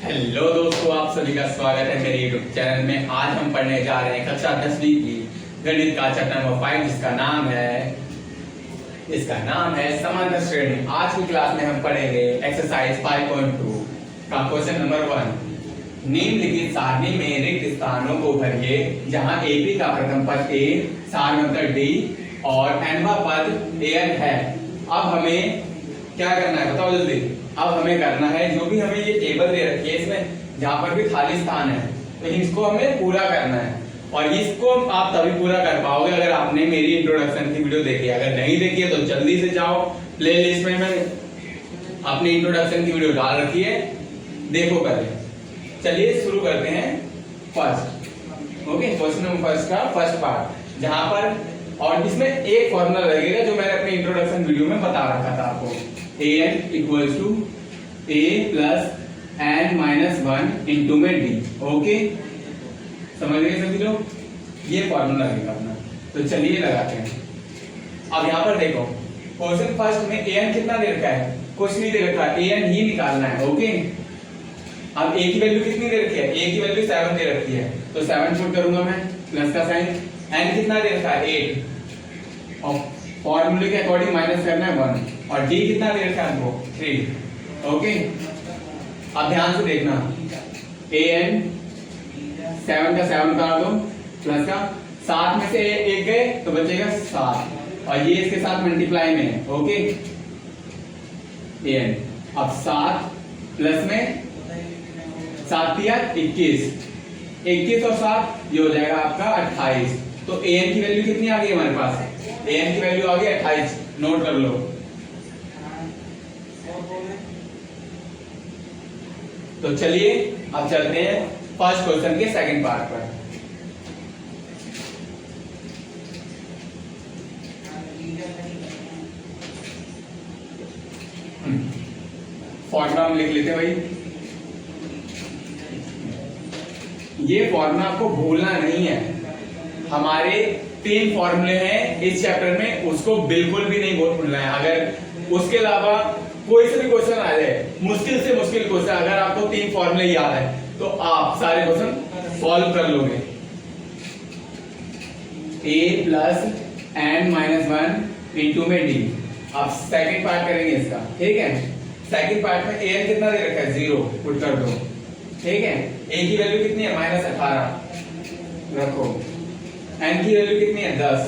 Hello दोस्तों, आप सभी का स्वागत है मेरे YouTube चैनल में। आज हम पढ़ने जा रहे हैं कक्षा 10वीं की गणित का चैप्टर नंबर 5 जिसका नाम है समांतर श्रेणी। आज की क्लास में हम पढ़ेंगे एक्सरसाइज 5.2 का क्वेश्चन नंबर 1। निम्नलिखित सारणी में रिक्त स्थानों को भरिए जहां AP का प्रथम पद A, सारवंतर D और nवां पद AN है। अब हमें क्या करना है बताओ जल्दी। अब हमें करना है, जो भी हमें ये टेबल दे रखी है इसमें जहां पर भी खाली स्थान है तो इसको हमें पूरा करना है। और इसको आप तभी पूरा कर पाओगे अगर आपने मेरी इंट्रोडक्शन की वीडियो देखी है। अगर नहीं देखी है तो जल्दी से जाओ, प्लेलिस्ट में मैंने अपनी इंट्रोडक्शन की वीडियो डाल रखी है, देखो पहले। चलिए शुरू करते हैं first. Okay, question number first का फर्स्ट पार्ट, जहां पर और इसमें एक फॉर्मूला लगेगा जो मैंने अपनी इंट्रोडक्शन वीडियो में बता रखा था आपको। an equals to a plus n minus 1 into में d। ओके, समझ गए सभी लोग? ये फॉर्मूला लगेगा अपना। तो चलिए लगाते हैं। अब यहाँ पर देखो, क्वेश्चन फर्स्ट में an कितना दे रखा है? कुछ नहीं दे रखा, an ही निकालना है। ओके, अब a की वैल्यू कितनी दे रखी है? a की वैल्यू 7 दे रखी है, तो 7 पुट करूंगा मैं, प्लस का साइन। n कितना दे रखा है? 8, और फॉर्मूले के अकॉर्डिंग माइनस करना है 1, और d कितना दे रखा है हमको? 3। ओके, अब ध्यान से देखना, an 7 का 7 उतार दो, प्लस का 7 में से एक गए तो बचेगा 7, और ये इसके साथ मल्टीप्लाई में है। ओके, an अब 7 प्लस में 7 दिया 21 और 7 ये हो जाएगा आपका 28। तो an की वैल्यू कितनी आ गई हमारे पास? an की वैल्यू आ गई 28, नोट कर लो। तो चलिए अब चलते हैं फर्स्ट क्वेश्चन के सेकंड पार्ट पर। फॉर्मूला हम लिख लेते हैं भाई। ये फॉर्मूला आपको भूलना नहीं है। हमारे 3 फॉर्मूले हैं इस चैप्टर में, उसको बिल्कुल भी नहीं भूलना है। अगर उसके अलावा कोई से भी क्वेश्चन आ जाए, मुश्किल से मुश्किल क्वेश्चन, अगर आपको 3 फॉर्मूले याद है तो आप सारे क्वेश्चन सॉल्व कर लोगे। a plus n minus 1 into में d। अब सेकंड पार्ट करेंगे इसका, ठीक है। सेकंड पार्ट में an कितना दे रखा है? 0 पुट कर दो, ठीक है। a की वैल्यू कितनी है? माइनस 18 रखो। n की वैल्यू कितनी है? 10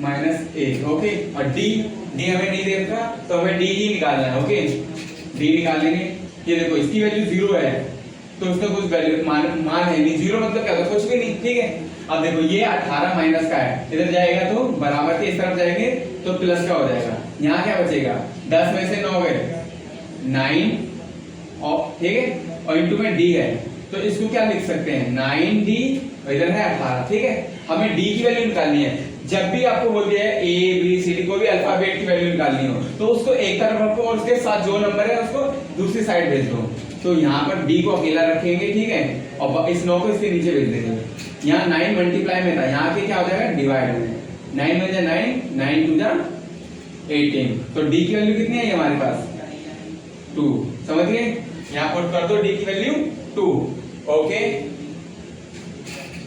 माइनस 1। ओके, और d हमें नहीं दे रखा तो हमें d ही निकालना है। ओके, d निकाल लेंगे। ये देखो, इसकी वैल्यू 0 है तो उसका कुछ वैल्यू मान है नहीं। 0 मतलब क्या? तो कुछ भी नहीं, ठीक है। अब देखो, ये 18 माइनस का है, इधर जाएगा तो बराबर के इस तरफ जाएंगे तो प्लस का हो जाएगा। यहाँ क्या बचेगा? 10 में से 9 गए 9, और ठीक है, और इंटू में d है तो इसको क्या लिख सकते हैं? 9d, इधर है 18, ठीक है। हमें d की वैल्यू निकालनी है। जब भी आपको बोल दिया है a b c d कोई भी अल्फाबेट की वैल्यू निकालनी हो तो उसको एक तरफ रखो और उसके साथ जो नंबर है उसको दूसरी साइड भेज दो। तो यहाँ पर d को अकेला रखेंगे, ठीक है, और इस 9 को इसके नीचे भेज देंगे। यहाँ 9 मल्टीप्लाई में था, यहाँ के क्या हो जाएगा? डिवाइड में। 9 में जा 9, 9 टू जा 18। तो d की वैल्यू कितनी है हमारे पास? 2। समझ गए? यहाँ पुट कर दो d की वैल्यू 2। ओके,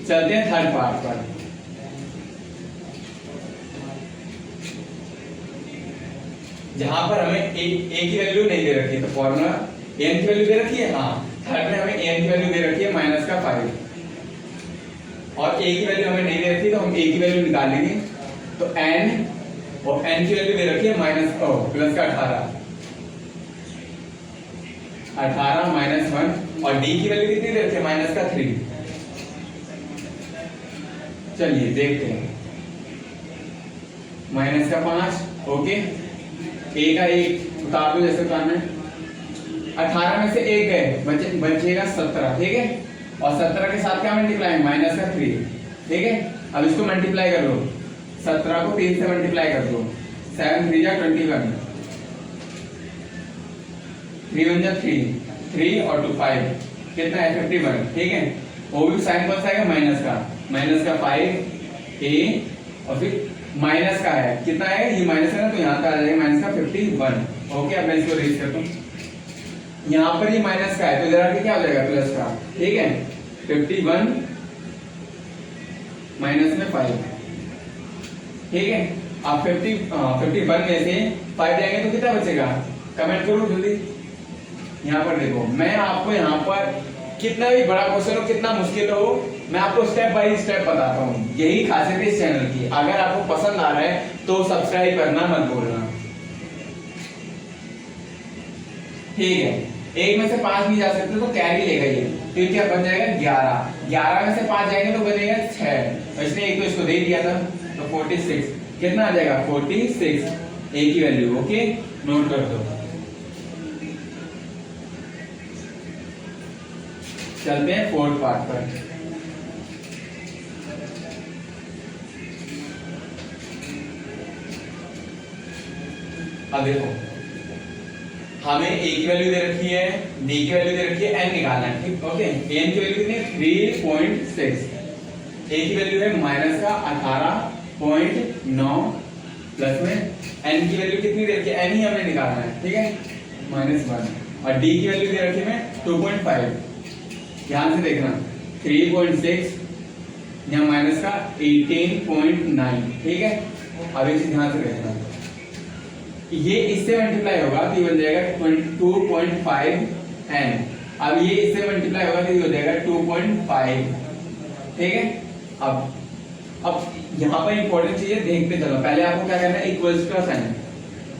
चलते हैं थर्ड पार्ट पर। जहां पर हमें a की वैल्यू नहीं दे रखी है तो फॉर्मूला n की वैल्यू दे रखी है। हाँ, थर्ड में हमें n की वैल्यू दे रखी है माइनस का 5, और a की वैल्यू हमें नहीं दे रखी तो हम a की वैल्यू निकाल लेंगे। तो n, और n की वैल्यू दे रखी है प्लस का 18 माइनस 1, और d की वैल्यू कितनी दे रखी है? माइनस का 3। चलिए देखते हैं। माइनस का 5, ओके, a का 1 उतार दो जैसे उतारना है। 18 में से 1 गए, बचेगा 17, ठीक है, और 17 के साथ क्या मल्टीप्लाई? माइनस का 3, ठीक है। अब इसको मल्टीप्लाई कर लो, 17 को 3 से मल्टीप्लाई कर दो, 7 3 जा 21, 3 1 जा 3 और 2 5, कितना है? 51, ठीक है। वो भी साइन कौन सा आएगा? माइनस का 5 a, और फिर माइनस का है, कितना है? ये माइनस है ना, तो यहाँ का आ जाएगा माइनस का 51। ओके, अब मैं इसको रेज करता हूँ। यहाँ पर ये माइनस का है तो इधर आके क्या हो जाएगा प्लस का, ठीक है। 51 माइनस में 5, ठीक है। अब 51 में से 5 जाएंगे तो कितना बचेगा, कमेंट करो जल्दी। यहाँ पर देखो, मैं आपको यहाँ पर कितना भी बड़ा क्वेश्चन हो, कितना मुश्किल हो, मैं आपको स्टेप बाय स्टेप बताता हूँ। यही खासियत है इस चैनल की। अगर आपको पसंद आ रहा है तो सब्सक्राइब करना मत भूलना, ठीक है। एक में से 5 नहीं जा सकते तो कैरी लेगा ये, तो क्या बन जाएगा 11। 11 में से 5 जाएंगे तो बनेगा 6, इसने एक तो इसको दे दिया था तो 46, कितना आ जाएगा 46, एक ही वैल्यू, ओके नोट कर दो। चलते हैं फोर्थ पार्ट पर। अब देखो, हमें a की वैल्यू दे रखी है, d की वैल्यू दे रखी है, n निकालना है, ठीक, ओके। n की वैल्यू कितनी है 3.6, a की वैल्यू है माइनस का 18.9 प्लस में n की वैल्यू कितनी दे रखी है, n ही हमें निकालना है, ठीक है, -1। और d की वैल्यू दे रखी है 2.5, ध्यान से देखना 3.6 यहाँ माइनस का 18.9, ठीक है। अब एक चीज ध्यान से देखना, ये इससे मल्टीप्लाई होगा तो ये बन जाएगा 2.5 n। अब ये इससे मल्टीप्लाई होगा तो ये हो जाएगा 2.5, ठीक है। अब यहाँ पर इंपॉर्टेंट चीज है, देखते चलो। पहले आपको क्या करना है, इक्वल्स का साइन।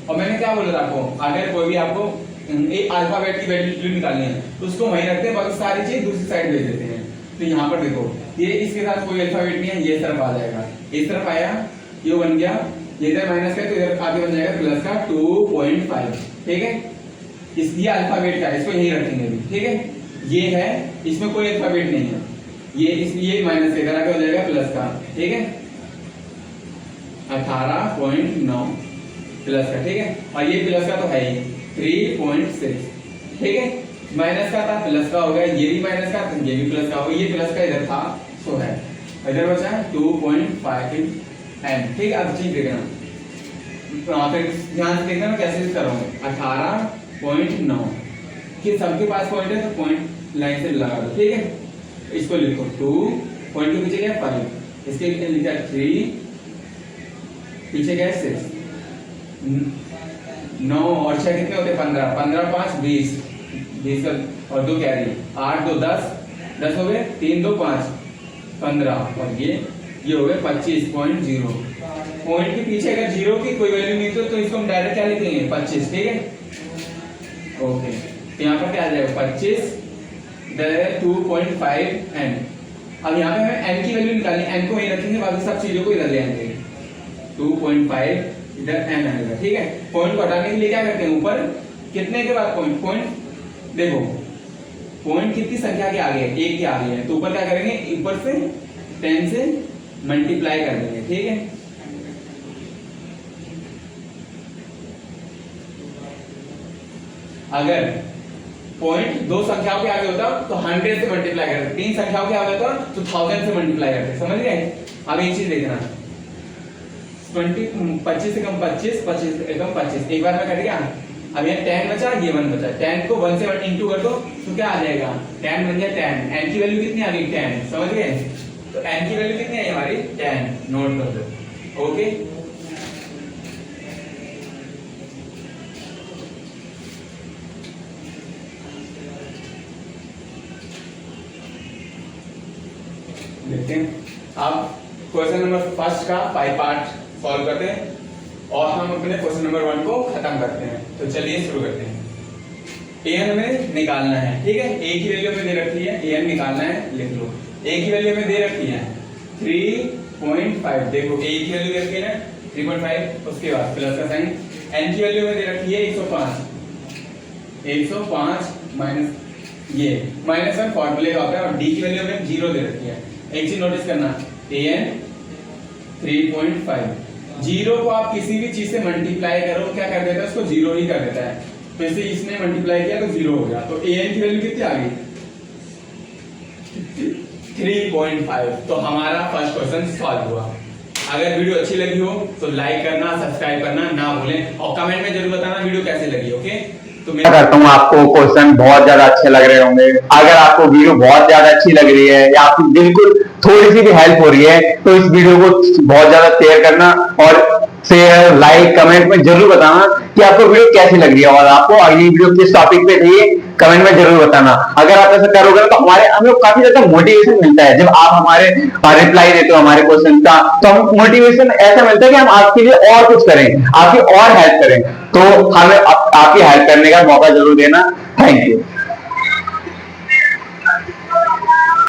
और मैंने क्या बोला था आपको, अगर कोई भी आपको एक अल्फाबेट की वैल्यू निकालनी है तो उसको वहीं रखते हैं, बाकी सारी चीज दूसरी साइड भेज देते हैं। तो यहाँ पर देखो, ये इसके साथ कोई अल्फाबेट नहीं है, ये तरफ आ जाएगा, इस तरफ आया, ये बन गया, ये इधर माइनस का तो इधर आगे बन जाएगा प्लस का 2.5, ठीक है। ये अल्फाबेट का है, इसको यहीं रखेंगे अभी, ठीक है। ये है, इसमें कोई अल्फाबेट नहीं है, ये माइनस का इधर आगे हो जाएगा प्लस का, ठीक है, 18.9 प्लस का, ठीक है। और ये प्लस का तो है ही 3.6, ठीक है। माइनस का था प्लस का हो गया, ये भी माइनस का था, ये भी प्लस का हो गया, ये प्लस का इधर था सो है, इधर बचा 2.5 n, ठीक है। अब चीज देखना, फिर ध्यान से देखना मैं कैसे कर रहा हूँ। 18.9 कि सबके पास पॉइंट है तो पॉइंट लाइन से लगा दो, ठीक है। इसको लिखो 2, पॉइंट के पीछे क्या है 5, इसके लिखा 3, पीछे क्या है 6, 9 और 6 कितने होते हैं 15, 15 5 20, 20 और 2 कैरी, 8 2 10, 10 हो गए, 3 2 5 15, और ये हो गए 25.0। पॉइंट के पीछे अगर जीरो की कोई वैल्यू नहीं तो इसको हम डायरेक्ट क्या लिखेंगे 25, ठीक है, ओके। तो यहाँ पर क्या आ जाएगा 25, इधर 2.5 n। अब यहाँ पे हमें n की वैल्यू निकालनी है, n को वहीं रखेंगे, बाकी सब चीजों को इधर ले आएंगे, 2.5 इधर n आएगा, ठीक है। पॉइंट को हटाने के लिए क्या करते हैं, ऊपर कितने के बाद पॉइंट देखो, पॉइंट कितनी संख्या के आगे है, 1 के आगे है, तो ऊपर क्या करेंगे, ऊपर से 10 से मल्टीप्लाई कर देंगे, ठीक है। अगर पॉइंट 2 संख्याओं के आगे होता तो 100 से मल्टीप्लाई करते, 3 संख्याओं के आगे होता तो 1000 से मल्टीप्लाई करते, समझ गए। अब एक चीज देखना, 25 से कम 25, 25 से कम 25, एक बार में कट गया। अब ये 10 बचा, ये 1 बचा, 10 को 1 से इंटू कर दो तो क्या आ जाएगा 10 बन जाए 10। n की वैल्यू कितनी आ गई 10, समझ गए। तो n की वैल्यू कितनी आई हमारी 10, नोट कर दो, ओके। देखते हैं अब क्वेश्चन नंबर फर्स्ट का 5 पार्ट सॉल्व करते हैं और हम अपने क्वेश्चन नंबर 1 को खत्म करते हैं। तो चलिए शुरू करते हैं। an हमें निकालना है, ठीक है। a की वैल्यू हमें दे रखी है, an निकालना है, लिख लो। a की वैल्यू हमें दे रखी है 3.5, देखो a की वैल्यू दे रखी है 3.5, उसके बाद प्लस का साइन। n की वैल्यू हमें दे रखी है 105 माइनस ये -1 फॉर्मूले का होता है, और d की वैल्यू हमें 0 दे रखी है। एक चीज नोटिस करना, an 3.5, 0 को आप किसी भी चीज से मल्टीप्लाई करो क्या कर देता है, उसको 0 ही कर देता है। तो इसे इसने मल्टीप्लाई किया तो 0 हो गया, तो an की वैल्यू कितनी आ गई 3.5। तो हमारा फर्स्ट क्वेश्चन सॉल्व हुआ। अगर वीडियो अच्छी लगी हो तो लाइक करना, सब्सक्राइब करना ना भूलें, और कमेंट में जरूर बताना वीडियो कैसे लगी, ओके। तो मैं करता हूँ आपको क्वेश्चन बहुत ज्यादा अच्छे लग रहे होंगे। अगर आपको वीडियो बहुत ज्यादा अच्छी लग रही है या आपकी बिल्कुल थोड़ी सी भी हेल्प हो रही है तो इस वीडियो को बहुत ज्यादा शेयर करना और शेयर लाइक कमेंट में जरूर बताना कि आपको वीडियो कैसी लग रही है और आपको अगली वीडियो किस टॉपिक पे चाहिए, कमेंट में जरूर बताना। अगर आप ऐसा करोगे तो हमें काफी ज्यादा मोटिवेशन मिलता है। जब आप हमारे रिप्लाई देते हो हमारे क्वेश्चन का तो हम मोटिवेशन ऐसा मिलता है कि हम आपके लिए और कुछ करें, आपकी और हेल्प करें। तो हमें आपकी हेल्प करने का मौका जरूर देना। Thank you.